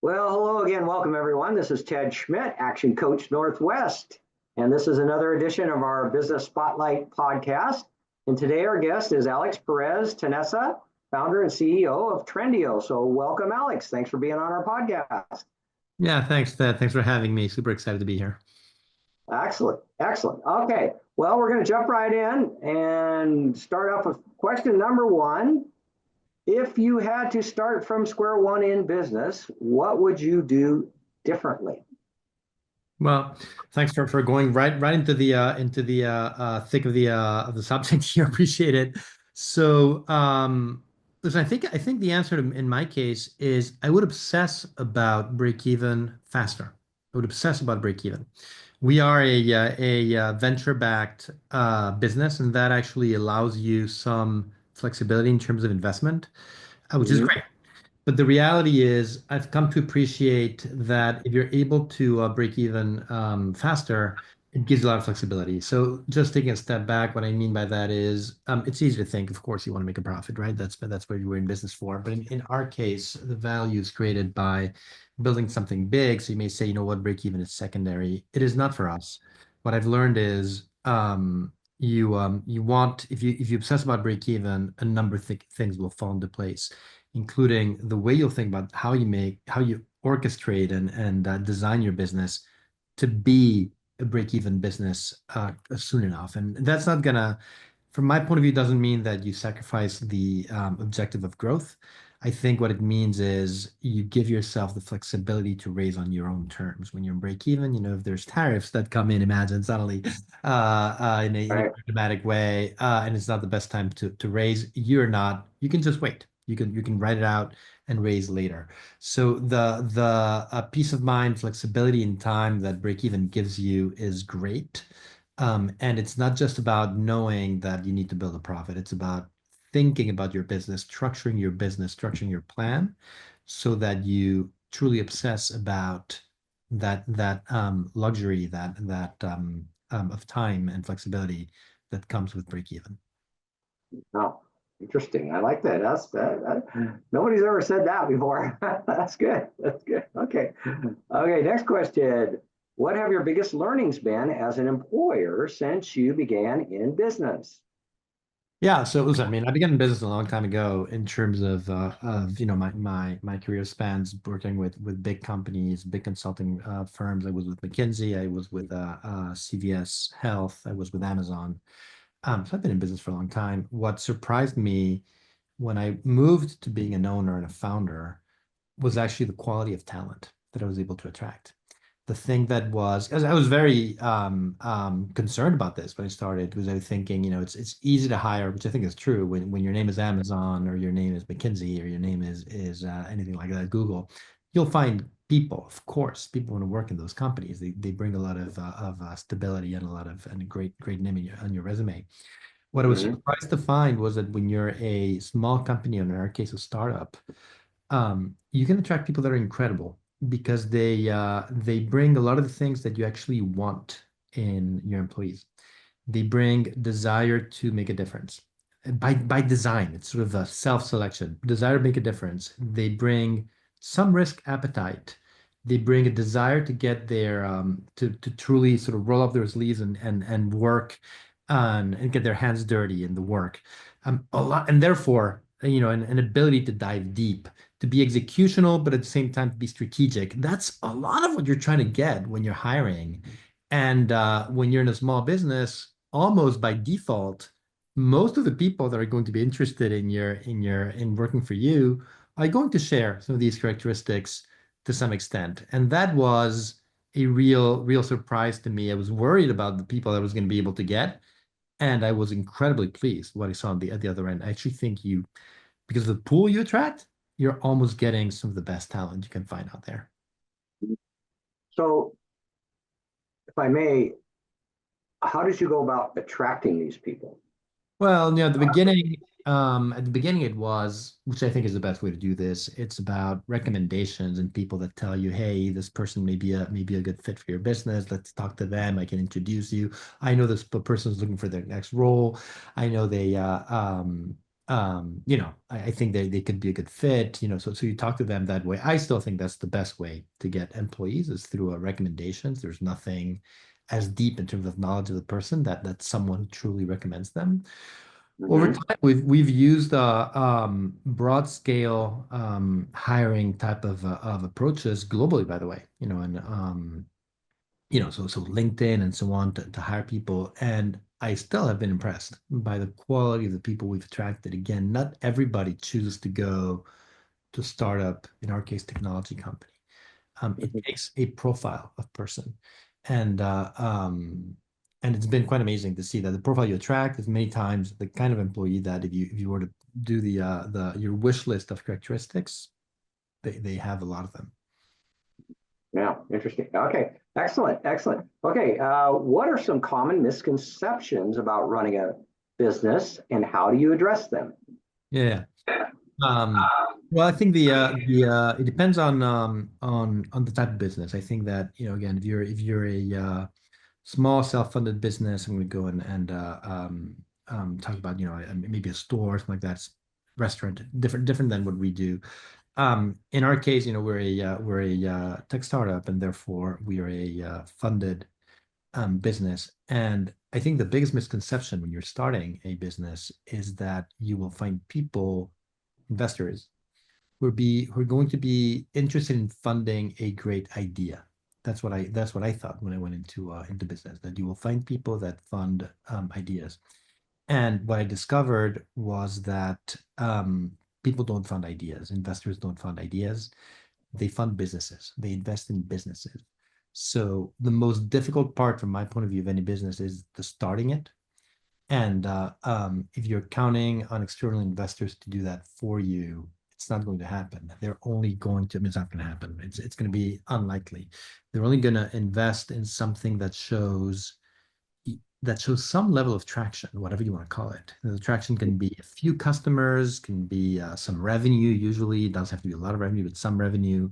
Well, hello again. Welcome, everyone. This is Ted Schmidt, Action Coach Northwest. And this is another edition of our Business Spotlight podcast. And today our guest is Alex Perez-Tenessa, founder and CEO of Trendio. So welcome, Alex. Thanks for being on our podcast. Yeah, thanks, Ted. Thanks for having me. Super excited to be here. Excellent. Excellent. Okay. Well, we're going to jump right in and start off with question number one. If you had to start from square one in business, what would you do differently? Well, thanks for going right into the thick of the subject here. Appreciate it. So, listen, I think the answer in my case is I would obsess about break even faster. I would obsess about break even. We are a venture-backed business, and that actually allows you some flexibility in terms of investment, which is Mhm. great. But the reality is, I've come to appreciate that if you're able to break even faster, it gives you a lot of flexibility. So just taking a step back, what I mean by that is, it's easy to think, of course, you want to make a profit, right? That's what you were in business for. But in our case, the value is created by building something big. So you may say, you know what, break even is secondary. It is not for us. What I've learned is, you want if you obsess about break even, a number of th things will fall into place, including the way you'll think about how you orchestrate and design your business to be a break-even business soon enough. And that's not gonna, from my point of view, doesn't mean that you sacrifice the objective of growth. I think what it means is you give yourself the flexibility to raise on your own terms. When you're in break even, if there's tariffs that come in, imagine suddenly in a Right. dramatic way, and it's not the best time to raise, you can just wait. You can write it out and raise later. So the peace of mind, flexibility, and time that break even gives you is great. And it's not just about knowing that you need to build a profit. It's about thinking about your business, structuring your plan so that you truly obsess about that luxury, that of time and flexibility that comes with break even. Oh, interesting. I like that. Nobody's ever said that before. That's good. That's good. Okay. Okay. Next question. What have your biggest learnings been as an employer since you began in business? Yeah, so listen, I mean, I began in business a long time ago in terms of my career spans working with big companies, big consulting firms. I was with McKinsey, I was with CVS Health, I was with Amazon. So I've been in business for a long time. What surprised me when I moved to being an owner and a founder was actually the quality of talent that I was able to attract. The thing that was, as I was very concerned about this when I started, because I was thinking, it's easy to hire, which I think is true when your name is Amazon or your name is McKinsey or your name is anything like that, Google, you'll find people, of course, people want to work in those companies. They bring a lot of stability and a lot of and a great name on your resume. What I was Mhm. surprised to find was that when you're a small company, or in our case, a startup, you can attract people that are incredible because they bring a lot of the things that you actually want in your employees. They bring desire to make a difference. And by design, it's sort of a self-selection, desire to make a difference. They bring some risk appetite. They bring a desire to get their to truly sort of roll up their sleeves and work and get their hands dirty in the work. A lot, and therefore, an ability to dive deep, to be executional, but at the same time to be strategic. That's a lot of what you're trying to get when you're hiring. And when you're in a small business, almost by default, most of the people that are going to be interested in working for you are going to share some of these characteristics to some extent. And that was a real surprise to me. I was worried about the people I was going to be able to get, and I was incredibly pleased what I saw at the other end. I actually think because of the pool you attract, you're almost getting some of the best talent you can find out there. So, if I may, how did you go about attracting these people? Well, at the beginning it was, which I think is the best way to do this. It's about recommendations and people that tell you, hey, this person may be a good fit for your business. Let's talk to them. I can introduce you. I know this person is looking for their next role. I know I think they could be a good fit, so you talk to them that way. I still think that's the best way to get employees is through recommendations. There's nothing as deep in terms of knowledge of the person that someone truly recommends them. Over Hmm. time, we've used broad scale hiring type of approaches globally, by the way, and so LinkedIn and so on to hire people. And I still have been impressed by the quality of the people we've attracted. Again, not everybody chooses to go to startup, in our case, technology company. It takes a profile of person. And and it's been quite amazing to see that the profile you attract is many times the kind of employee that if you were to do the your wish list of characteristics, they have a lot of them. Yeah, interesting. Okay, excellent, excellent. Okay, what are some common misconceptions about running a business, and how do you address them? Yeah. Um, well, I think the it depends on the type of business. I think that, again, if you're a small self-funded business, I'm going to go and talk about, maybe a store or something like that, restaurant, different than what we do. In our case, we're a tech startup, and therefore we are a funded business. And I think the biggest misconception when you're starting a business is that you will find people, investors, who are going to be interested in funding a great idea. That's what I thought when I went into business, that you will find people that fund ideas. And what I discovered was that people don't fund ideas. Investors don't fund ideas. They fund businesses. They invest in businesses. So the most difficult part from my point of view of any business is the starting it. And if you're counting on external investors to do that for you, it's not going to happen. They're only going to, I mean, it's not going to happen. It's going to be unlikely. They're only going to invest in something that shows some level of traction, whatever you want to call it. The traction can be a few customers, can be some revenue. Usually, it doesn't have to be a lot of revenue, but some revenue.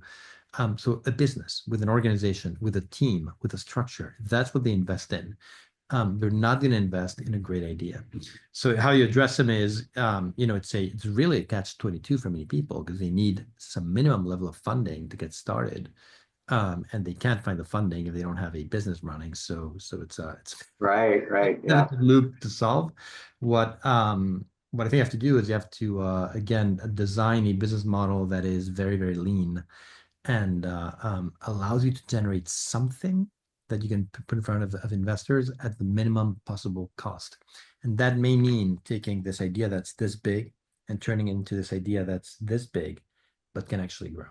So a business with an organization, with a team, with a structure, that's what they invest in. They're not going to invest in a great idea. So how you address them is, it's really a catch-22 for many people because they need some minimum level of funding to get started, and they can't find the funding if they don't have a business running. So it's Right, a right, yeah. difficult loop to solve. What I think you have to do is you have to again design a business model that is very, very lean and allows you to generate something that you can put in front of investors at the minimum possible cost. And that may mean taking this idea that's this big and turning it into this idea that's this big, but can actually grow.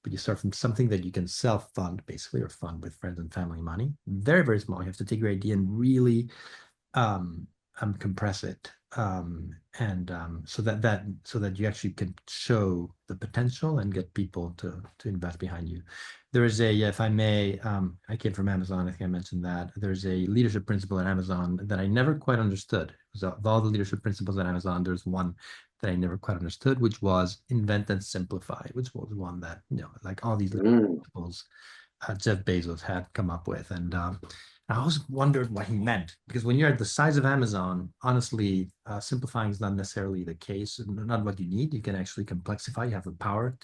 But you start from something that you can self-fund, basically, or fund with friends and family money. Very, very small. You have to take your idea and really um, compress it, and so that you actually can show the potential and get people to invest behind you. There is a, if I may, I came from Amazon. I think I mentioned that. There's a leadership principle at Amazon that I never quite understood. So of all the leadership principles at Amazon, there's one that I never quite understood, which was invent and simplify, which was one that, like all these Mm, principles Jeff Bezos had come up with. And I always wondered what he meant, because when you're at the size of Amazon, honestly, simplifying is not necessarily the case, not what you need. You can actually complexify. You have the power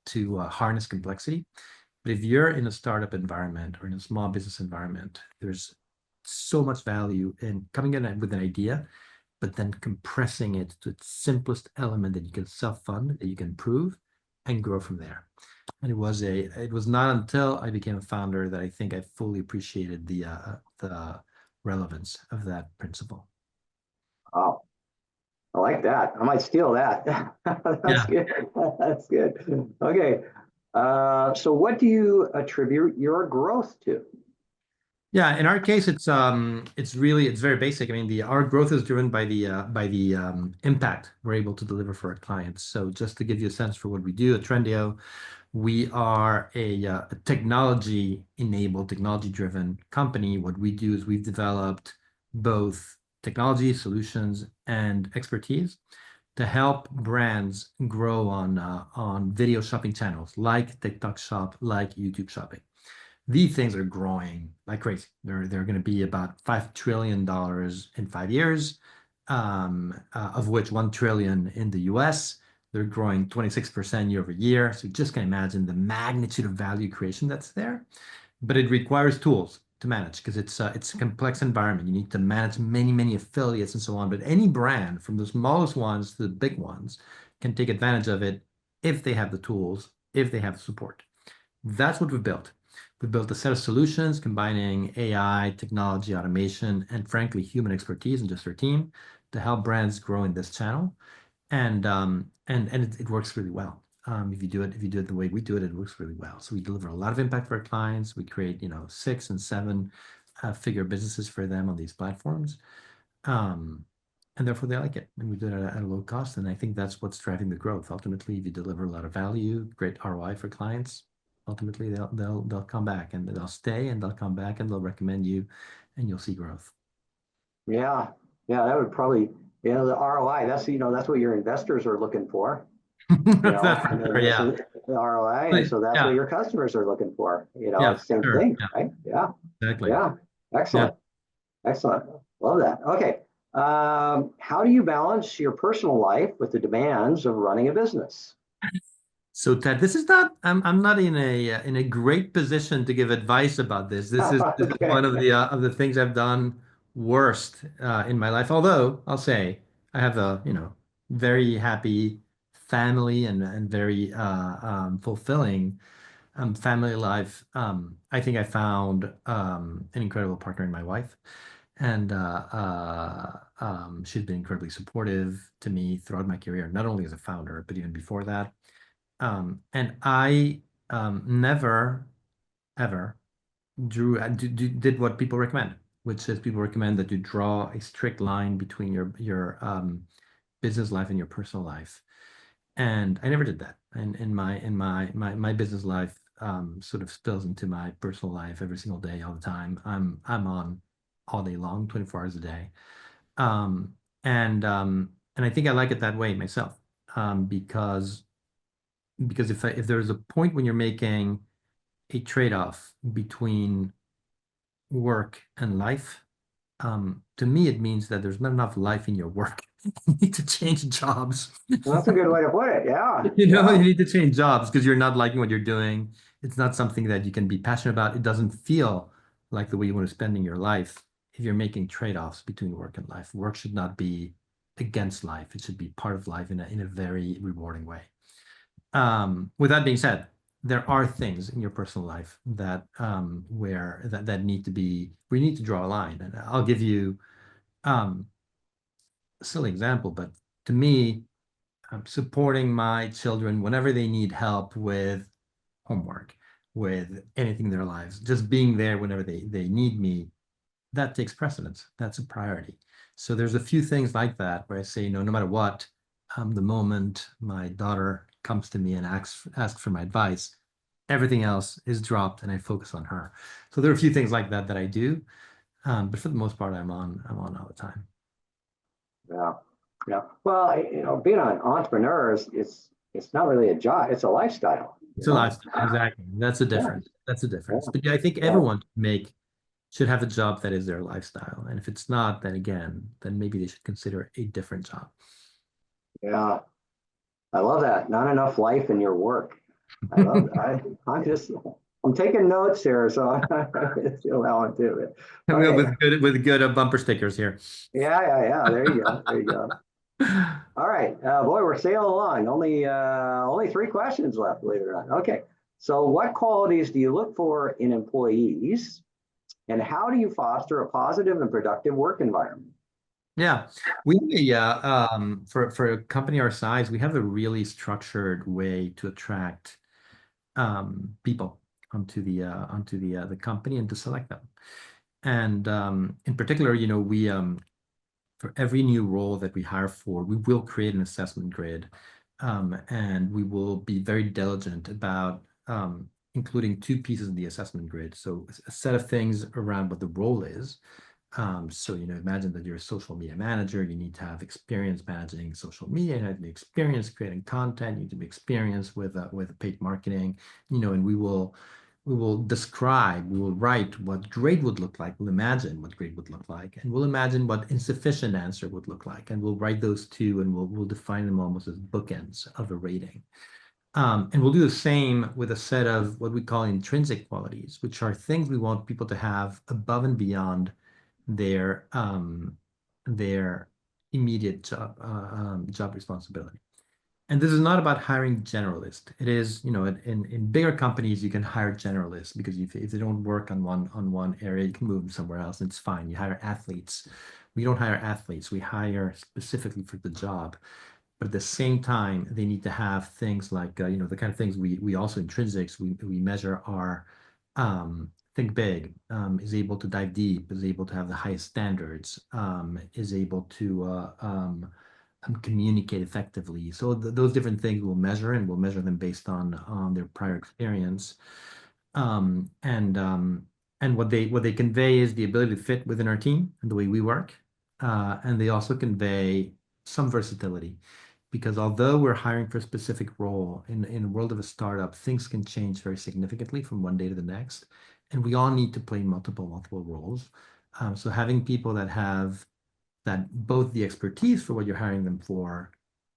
to harness complexity. But if you're in a startup environment or in a small business environment, there's so much value in coming in with an idea, but then compressing it to its simplest element that you can self-fund, that you can prove, and grow from there. And it was not until I became a founder that I think I fully appreciated the relevance of that principle. wow, I like that. I might steal that. That's Yeah. good. That's good. Okay. So what do you attribute your growth to? Yeah, in our case, it's very basic. I mean, our growth is driven by the impact we're able to deliver for our clients. So just to give you a sense for what we do at Trendio, we are a technology-enabled, technology-driven company. What we do is we've developed both technology solutions and expertise to help brands grow on video shopping channels like TikTok Shop, like YouTube Shopping. These things are growing like crazy. They're going to be about $5 trillion in 5 years. of which 1 trillion in the US. They're growing 26% year over year. So you just can imagine the magnitude of value creation that's there. But it requires tools to manage because it's a complex environment. You need to manage many affiliates and so on. But any brand, from the smallest ones to the big ones, can take advantage of it if they have the tools, if they have the support. That's what we've built. We've built a set of solutions combining AI, technology, automation, and frankly, human expertise in just our team to help brands grow in this channel. And it works really well. If you do it the way we do it, it works really well. So we deliver a lot of impact for our clients. We create, 6 and 7 figure businesses for them on these platforms. And therefore they like it. And we do it at a low cost. And I think that's what's driving the growth. Ultimately, if you deliver a lot of value, great ROI for clients, ultimately they'll come back and they'll stay and they'll come back and they'll recommend you and you'll see growth. Yeah, yeah, that would probably, the ROI, that's what your investors are looking for, That's and then yeah. the ROI, and so that's what Yeah. your customers are looking for, Yeah, same sure. thing, Yeah, right? Yeah, exactly. yeah, Yeah. excellent, excellent, love that. Okay, how do you balance your personal life with the demands of running a business? So Ted, this is not. I'm not in a great position to give advice about this. This is Okay, one of the things I've done worst in my life. Although I'll say I have a very happy family and very fulfilling family life. I think I found an incredible partner in my wife, and she's been incredibly supportive to me throughout my career, not only as a founder but even before that. And I never, ever did what people recommend, which is people recommend that you draw a strict line between your business life and your personal life. And I never did that. And in my business life sort of spills into my personal life every single day, all the time. I'm on all day long, 24 hours a day. Um, and I think I like it that way myself, because if there's a point when you're making a trade-off between work and life, to me it means that there's not enough life in your work. You need to change jobs. well, that's a good way to put it, yeah, You yeah, need to change jobs because you're not liking what you're doing. It's not something that you can be passionate about. It doesn't feel like the way you want to spending your life if you're making trade-offs between work and life. Work should not be against life. It should be part of life in a very rewarding way. With that being said, there are things in your personal life that where that need to be we need to draw a line. And I'll give you um, a silly example, but to me, supporting my children whenever they need help with homework, with anything in their lives, just being there whenever they need me, that takes precedence. That's a priority. So there's a few things like that where I say, no matter what, the moment my daughter comes to me and asks for my advice, everything else is dropped and I focus on her. So there are a few things like that that I do, but for the most part, I'm on all the time. yeah, yeah. Well, being an entrepreneur it's not really a job, it's a lifestyle, It's a lifestyle, exactly. That's a yeah, difference. That's a yeah, difference. But yeah, I think yeah, everyone should have a job that is their lifestyle. And if it's not, then again, then maybe they should consider a different job. yeah. I love that. Not enough life in your work. I love that. I'm taking notes here, so I feel that one too. Okay. With good bumper stickers here. Yeah, yeah, yeah. There you go. There you go. All right. Boy, we're sailing along. Only 3 questions left, believe it or not. Okay. So what qualities do you look for in employees, and how do you foster a positive and productive work environment? Yeah, for a company our size, we have a really structured way to attract people onto the company and to select them. And in particular, we for every new role that we hire for, we will create an assessment grid, and we will be very diligent about including 2 pieces in the assessment grid. So a set of things around what the role is. So, imagine that you're a social media manager. You need to have experience managing social media. You need to be experienced creating content. You need to be experienced with paid marketing. And We will describe, we will write what great would look like. We'll imagine what great would look like, and we'll imagine what insufficient answer would look like. And we'll write those two, and we'll define them almost as bookends of a rating. And we'll do the same with a set of what we call intrinsic qualities, which are things we want people to have above and beyond their their immediate job responsibility. And this is not about hiring generalists. It is, in bigger companies, you can hire generalists because if they don't work on one area, you can move them somewhere else, and it's fine. You hire athletes. We don't hire athletes. We hire specifically for the job. But at the same time, they need to have things like, the kind of things we also intrinsics, we measure are think big, is able to dive deep, is able to have the highest standards, is able to communicate effectively. So those different things we'll measure, and we'll measure them based on their prior experience. Um, and um, and what they convey is the ability to fit within our team and the way we work. And they also convey some versatility, because although we're hiring for a specific role in the world of a startup, things can change very significantly from one day to the next, and we all need to play multiple roles. So having people that have that both the expertise for what you're hiring them for,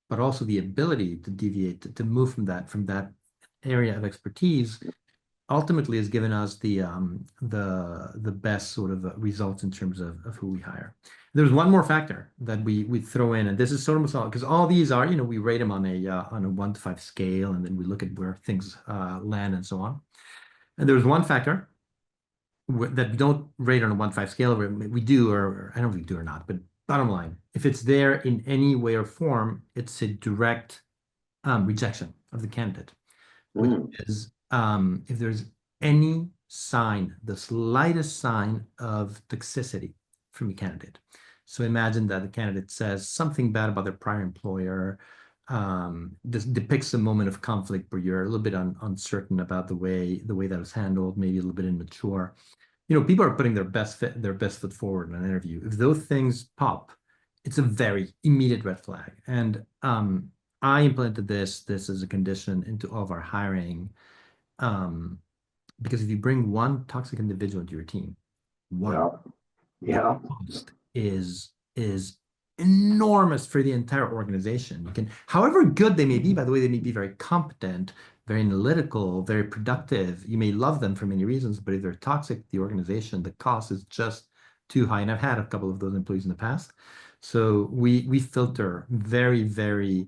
but also the ability to deviate, to move from that area of expertise, ultimately has given us the best sort of results in terms of who we hire. There's one more factor that we throw in, and this is sort of because all these are, we rate them on a 1 to 5 scale, and then we look at where things land and so on. And there's one factor that we don't rate on a 1 to 5 scale. We do, or I don't know if we do or not, but bottom line, if it's there in any way or form, it's a direct rejection of the candidate, which is if there's any sign, the slightest sign of toxicity from a candidate. So imagine that the candidate says something bad about their prior employer, this depicts a moment of conflict where you're a little bit uncertain about the way that was handled, maybe a little bit immature. People are putting their best foot forward in an interview. If those things pop, it's a very immediate red flag. And I implemented this as a condition into all of our hiring, because if you bring one toxic individual into your team, one, Yeah. the cost is enormous for the entire organization. You can, however good they may be, by the way, they may be very competent, very analytical, very productive. You may love them for many reasons, but if they're toxic to the organization, the cost is just too high. And I've had a couple of those employees in the past. So we filter very, very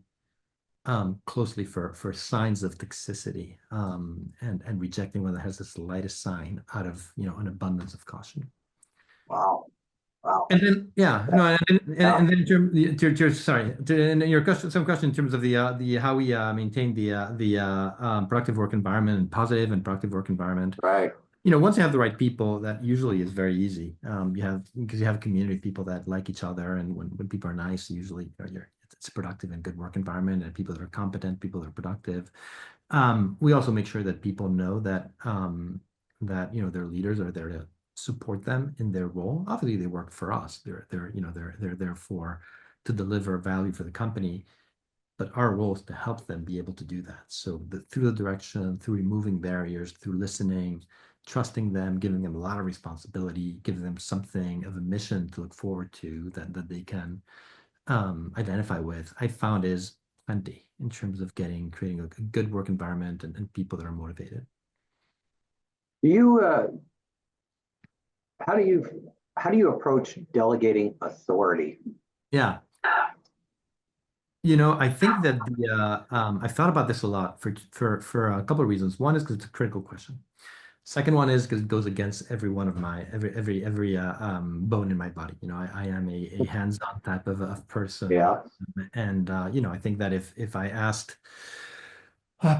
closely for signs of toxicity, and rejecting one that has the slightest sign out of an abundance of caution. Wow. Wow. And then and then your question, some question in terms of the how we maintain the productive work environment, and positive and productive work environment. Right. Once you have the right people, that usually is very easy. Because you have a community of people that like each other, and when people are nice, usually it's a productive and good work environment, and people that are competent, people that are productive. We also make sure that people know that their leaders are there to support them in their role. Obviously, they work for us. They're there to deliver value for the company, but our role is to help them be able to do that. So through the direction, through removing barriers, through listening, trusting them, giving them a lot of responsibility, giving them something of a mission to look forward to that they can identify with, I found is plenty in terms of creating a good work environment and people that are motivated. Do you how do you approach delegating authority? Yeah. I think that I've thought about this a lot for a couple of reasons. One is because it's a critical question. Second one is because it goes against every one of my every bone in my body. I am a hands-on type of person. Yeah. And I think that if I asked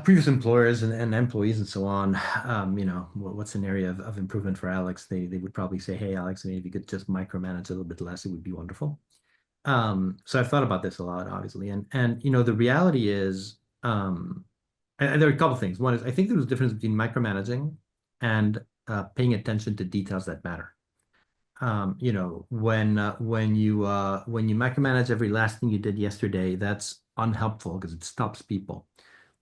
previous employers and employees and so on, what's an area of improvement for Alex, they would probably say, hey, Alex, I mean, if you could just micromanage a little bit less, it would be wonderful. So I've thought about this a lot, obviously, and the reality is, and there are a couple of things. One is I think there's a difference between micromanaging and paying attention to details that matter. When you micromanage every last thing you did yesterday, that's unhelpful because it stops people.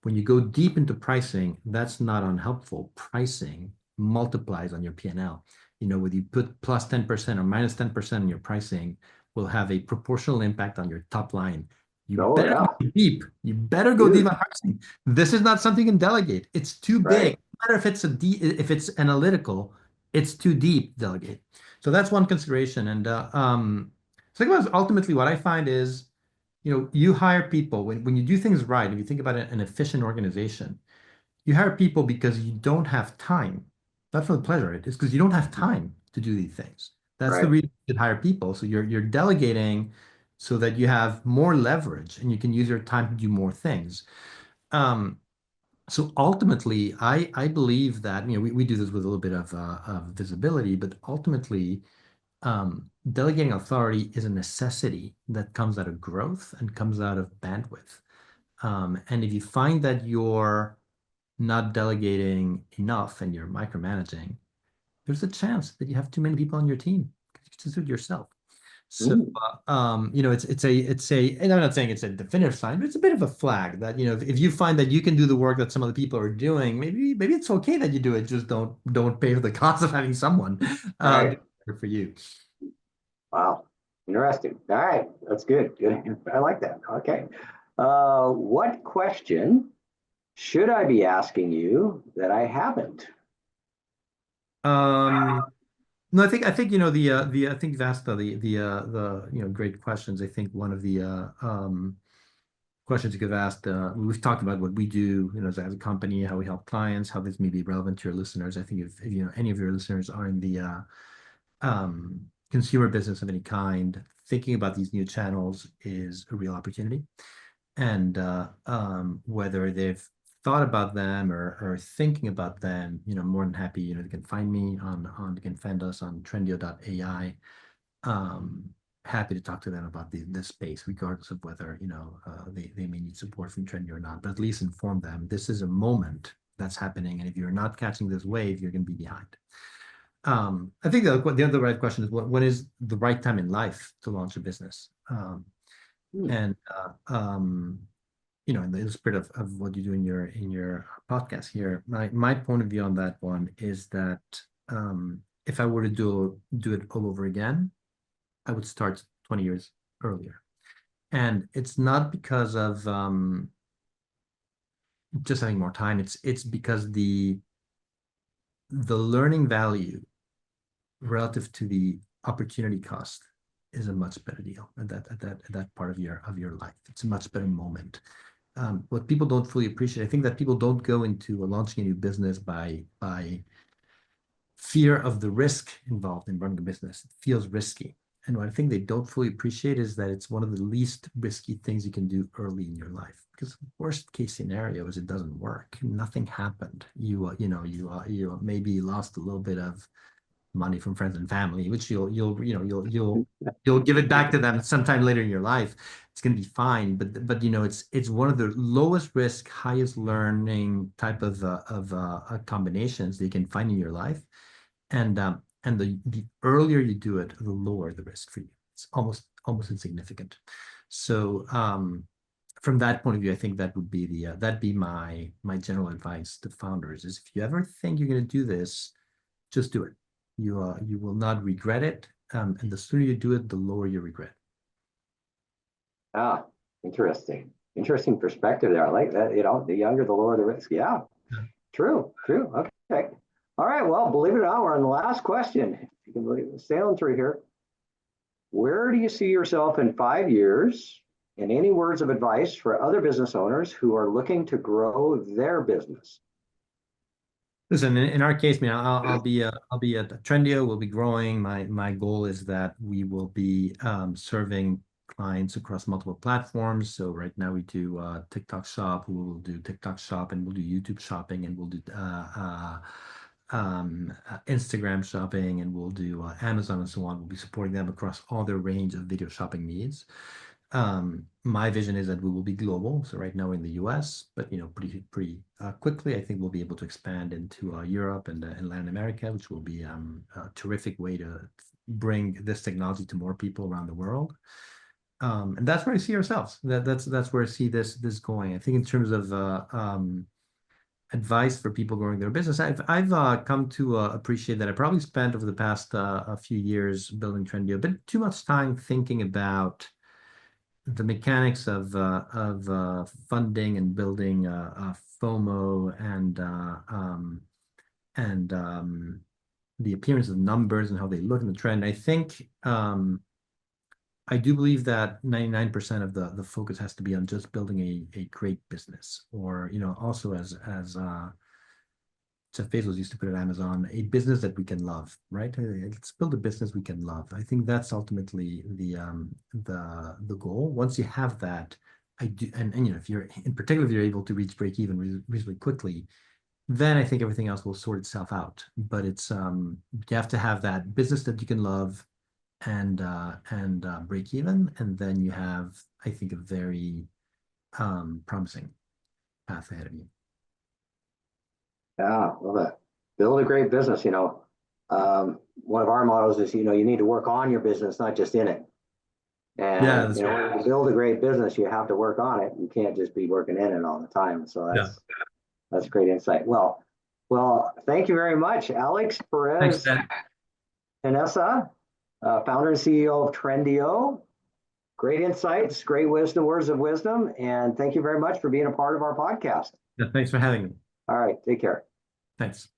When you go deep into pricing, that's not unhelpful. Pricing multiplies on your P&L. Whether you put plus 10% or minus 10% in your pricing will have a proportional impact on your top line. You Oh, better yeah. go deep. You better go deep Huge. on pricing. This is not something you can delegate. It's too big. Right. No matter if it's analytical, it's too deep, delegate. So that's one consideration. And second one is ultimately what I find is, you hire people when you do things right. If you think about an efficient organization, you hire people because you don't have time, not for the pleasure of it. It's because you don't have time to do these things. That's the Right. reason you hire people. So you're delegating so that you have more leverage and you can use your time to do more things. Um, so ultimately, I believe that we do this with a little bit of visibility, but ultimately, delegating authority is a necessity that comes out of growth and comes out of bandwidth. And if you find that you're not delegating enough and you're micromanaging, there's a chance that you have too many people on your team because you just do it yourself. So, Mm. and I'm not saying it's a definitive sign, but it's a bit of a flag that, if you find that you can do the work that some other people are doing, maybe it's okay that you do it. Just don't pay for the cost of having someone do Right. it for you. Wow. Interesting. All right. That's good. Good. I like that. Okay. What question should I be asking you that I haven't? Um, no, I think I think you've asked the great questions. I think one of the questions you could have asked. We've talked about what we do, as a company, how we help clients, how this may be relevant to your listeners. I think if any of your listeners are in the consumer business of any kind, thinking about these new channels is a real opportunity. And whether they've thought about them or thinking about them, more than happy, they can find me they can find us on Trendio.ai. um, Happy to talk to them about this space, regardless of whether they may need support from Trendy or not. But at least inform them this is a moment that's happening, and if you're not catching this wave, you're going to be behind. I think the other right question is when is the right time in life to launch a business? Hmm. And in the spirit of what you do in your podcast here, my point of view on that one is that if I were to do it all over again, I would start 20 years earlier. And it's not because of just having more time. It's because the learning value relative to the opportunity cost is a much better deal at that part of your life. It's a much better moment. What people don't fully appreciate, I think that people don't go into launching a new business by fear of the risk involved in running a business. It feels risky. And what I think they don't fully appreciate is that it's one of the least risky things you can do early in your life. Because the worst case scenario is it doesn't work. Nothing happened. You maybe lost a little bit of money from friends and family, which you'll give it back to them sometime later in your life. It's going to be fine. But it's one of the lowest risk, highest learning type of combinations that you can find in your life. And the earlier you do it, the lower the risk for you. It's almost insignificant. So from that point of view, I think that would be that'd be my general advice to founders is if you ever think you're going to do this, just do it. You will not regret it. And the sooner you do it, the lower your regret. Ah, interesting. Interesting perspective there. I like that. The younger, the lower the risk. Yeah. Yeah. True. True. Okay. All right. Well, believe it or not, we're on the last question. If you can believe it, sailing through here. Where do you see yourself in 5 years? And any words of advice for other business owners who are looking to grow their business? Listen, in our case, man, I'll be at Trendio. We'll be growing. My goal is that we will be serving clients across multiple platforms. So right now we do TikTok Shop. We will do TikTok Shop, and we'll do YouTube Shopping, and we'll do Instagram Shopping, and we'll do Amazon and so on. We'll be supporting them across all their range of video shopping needs. My vision is that we will be global. So right now in the US, but pretty quickly, I think we'll be able to expand into Europe and Latin America, which will be a terrific way to bring this technology to more people around the world. And that's where I see ourselves. That's where I see this going. I think in terms of advice for people growing their business, I've come to appreciate that I probably spent over the past a few years building Trendio a bit too much time thinking about the mechanics of funding and building FOMO and the appearance of numbers and how they look in the trend. I think I do believe that 99% of the focus has to be on just building a great business, or also as Jeff Bezos used to put at Amazon, a business that we can love, right? Let's build a business we can love. I think that's ultimately the goal. Once you have that, I do, and if you're in particular if you're able to reach break even reasonably quickly, then I think everything else will sort itself out. But it's you have to have that business that you can love and break even, and then you have, I think, a very promising path ahead of you. Yeah, love that. Build a great business. One of our mottos is, you need to work on your business, not just in it. Yeah, And that's in right. order to build a great business, you have to work on it. You can't just be working in it all the time. So Yeah. that's great insight. Well, thank you very much, Alex Thanks, Ted. Perez-Tenessa, founder and CEO of Trendio. Great insights, great wisdom, words of wisdom, and thank you very much for being a part of our podcast. Yeah, thanks for having me. All right, take care. Thanks.